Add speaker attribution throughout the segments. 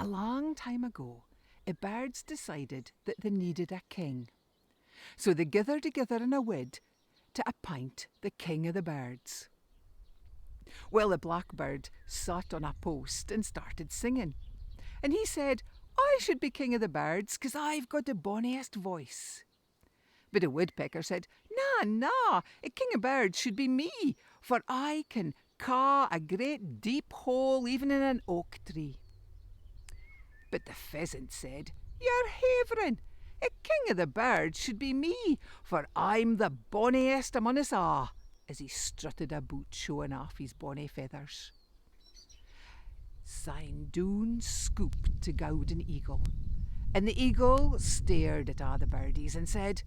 Speaker 1: A long time ago, the birds decided that they needed a king. So they gathered together in a wood to appoint the king of the birds. Well, the blackbird sat on a post and started singing. And he said, I should be king of the birds 'cause I've got the bonniest voice. But a woodpecker said, Na, a king of birds should be me, for I can caw a great deep hole even in an oak tree. But the pheasant said, You're havering. A king of the birds should be me, for I'm the bonniest among us a', as he strutted about showing off his bonny feathers. Syne doon scooped the golden eagle, and the eagle stared at all the birdies and said,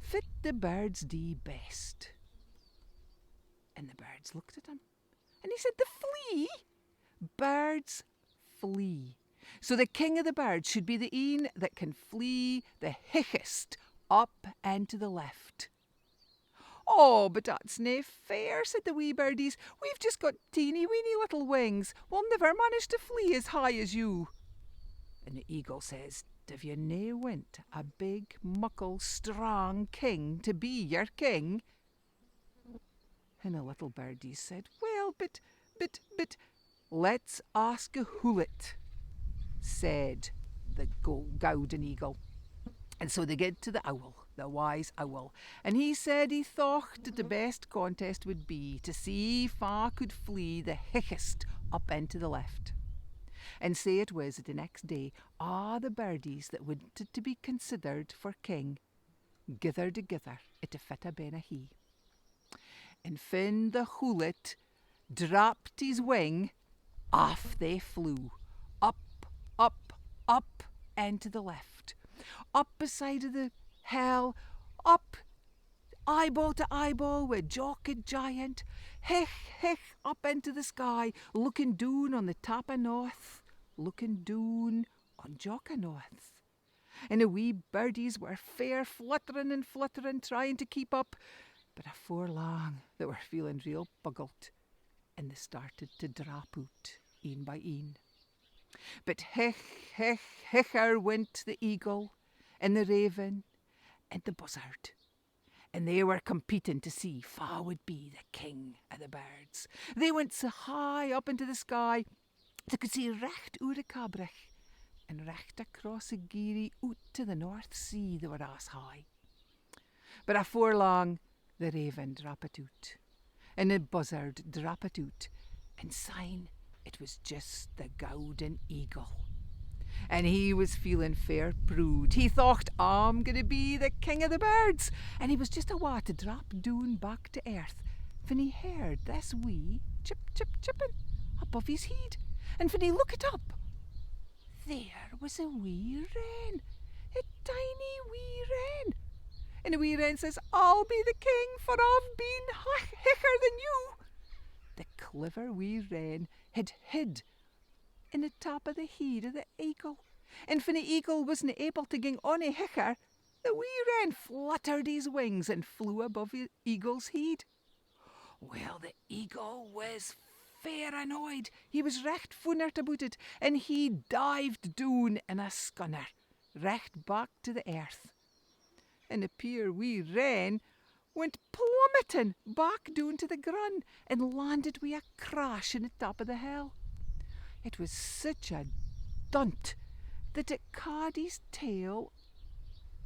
Speaker 1: Fit the birds dee best. And the birds looked at him, and he said, The flea? Birds flee. So the king of the birds should be the een that can flee the highest up and to the left. Oh, but that's nae fair, said the wee birdies. We've just got teeny weeny little wings. We'll never manage to flee as high as you. And the eagle says, Div you nae want a big, muckle, strong king to be your king? And the little birdies said, Well, but, let's ask a hullet, said the golden eagle. And so they get to the owl, the wise owl, and he said he thought that the best contest would be to see if I could flee the highest up and to the left. And say it was the next day, all the birdies that wanted to be considered for king gathered together at the Bailies of Bennachie. And fin the hullet dropped his wing, off they flew, up, and to the left, up beside of the hill, up eyeball to eyeball with Jock Giant, hech, up into the sky, looking down on the top of North, looking down on Jock North. And the wee birdies were fair fluttering, trying to keep up, but afore long they were feeling real buggled, and they started to drop out, een by een. But hecher went the eagle, and the raven, and the buzzard, and they were competing to see wha would be the king of the birds. They went so high up into the sky, they could see recht oor the Cabrich, and recht across the Geary out to the North Sea they were as high. But afore long, the raven dropped out, and the buzzard dropped out, and syne it was just the golden eagle. And he was feeling fair proud. He thought, I'm going to be the king of the birds. And he was just a while to drop down back to earth when he heard this wee chip, chipping above his head. And when he looked up, there was a wee wren, a tiny wee wren. And the wee wren says, I'll be the king, for I've been hicker than you. The clever wee wren had hid in the top of the head of the eagle. And when the eagle wasn't able to ging on a hicker, the wee wren fluttered his wings and flew above the eagle's head. Well, the eagle was fair annoyed. He was recht funnert about it, and he dived down in a scunner, recht back to the earth. And the poor wee wren went plummeting back down to the ground and landed with a crash in the top of the hill. It was such a dunt that it caught his tail,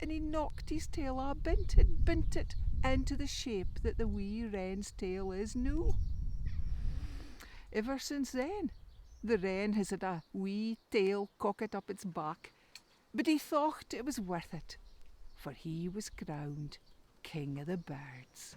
Speaker 1: and he knocked his tail all bent it into the shape that the wee wren's tail is noo. Ever since then, the wren has had a wee tail cocked up its back, but he thought it was worth it, for he was crowned king of the birds.